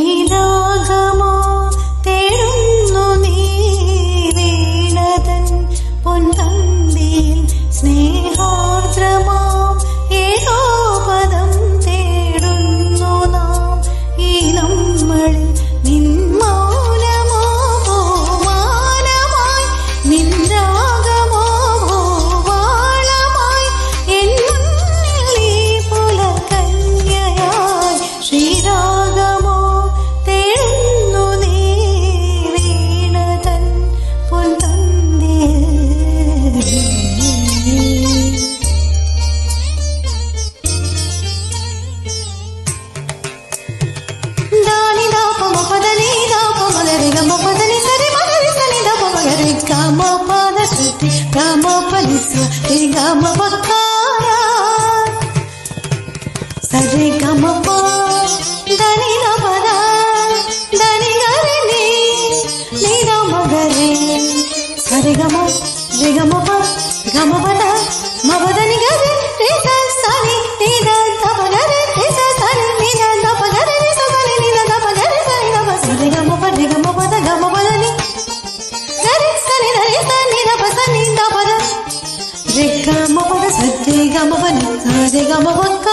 ശ്രീരാഗമോ തേടുന്നു നീ വീണതൻ പൊൻതന്തിയിൽ സ്നേഹാർദ്രമാം ഏതോ പദം തേടുന്നു നാം ഈ നമ്മളിൽ നിൻ മൗനമോ മാനമായി നിൻ രാഗമോ വാളമായി എൻ മുന്നിൽ ഈ പുലകന്യയായി ശ്രീരാഗമോ సరి గమ దని పద దని గరి ని మగరే సరి గమ రి గమ పద మదని గరి రి సని ని దప గరి రి సని ని దప గరి రి సని ని దప గరి సని దప సరి గమ పద గమ పదని గరి సని రి సని దప సని దప రి గమ పద సరి గమ పని సరి గమ పక్క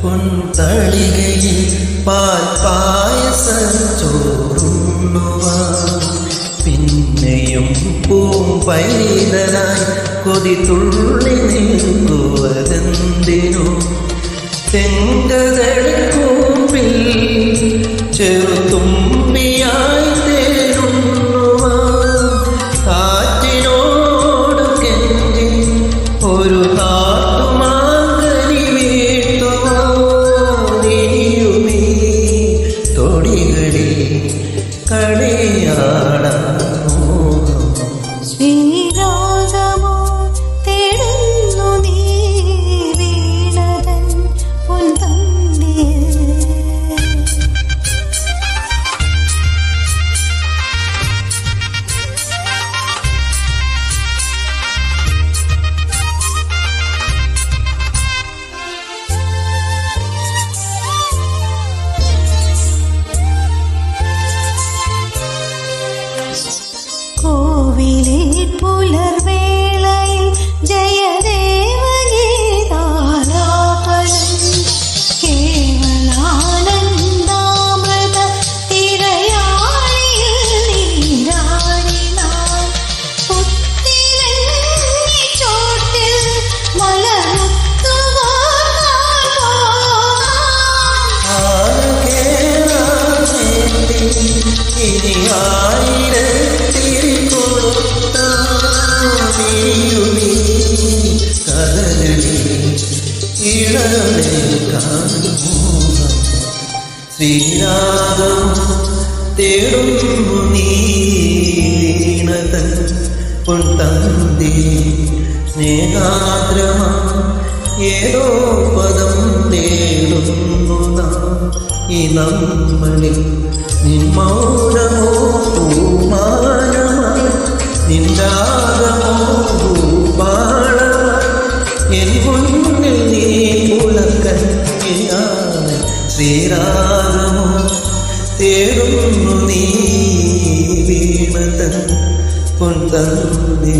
പൊൻതളികയിൽ പാൽ പായസം ചോറുണ്ണുവാ പിന്നെയും പൂമ്പൈതനായി കൊതി തുള്ളി നിൽക്കുവതെന്തിനു തെങ്കതടിക്കൂപ്പിൽ ചെറുതുമ്പിയായി തേടുന്നുവാ കാറ്റിനോട് കെഞ്ചി ഒരു ശ്രീരാഗമോ തേടുന്നു നീ വീണതൻ പൊൻതന്തിയിൽ കോവിലിൽ പുലർവേളയിൽ ജയദേവഗീതാലാപനം കേവലാനന്ദാമൃത തിരയാളിയിൽ നീരാടിനാൻ പുത്തിലങ്ങി ചോട്ടിൽ ശ്രീരാഗം തേടുന്നു നീ വീണതൻ പൊൻതന്തി സ്നേഹാദ്രമാ ഏതോ പദം തേടുന്നു നാം ഈ നമ്മളിൽ നിൻ മൗനമോ പൂമാനമായി നിൻ രാഗമോ ഭൂപാളമായി എൻ മുന്നിൽ നീ പുലകന്യയായി ശ്രീരാഗമോ തേടുന്നു നീ വീണതൻ പൊൻതന്തി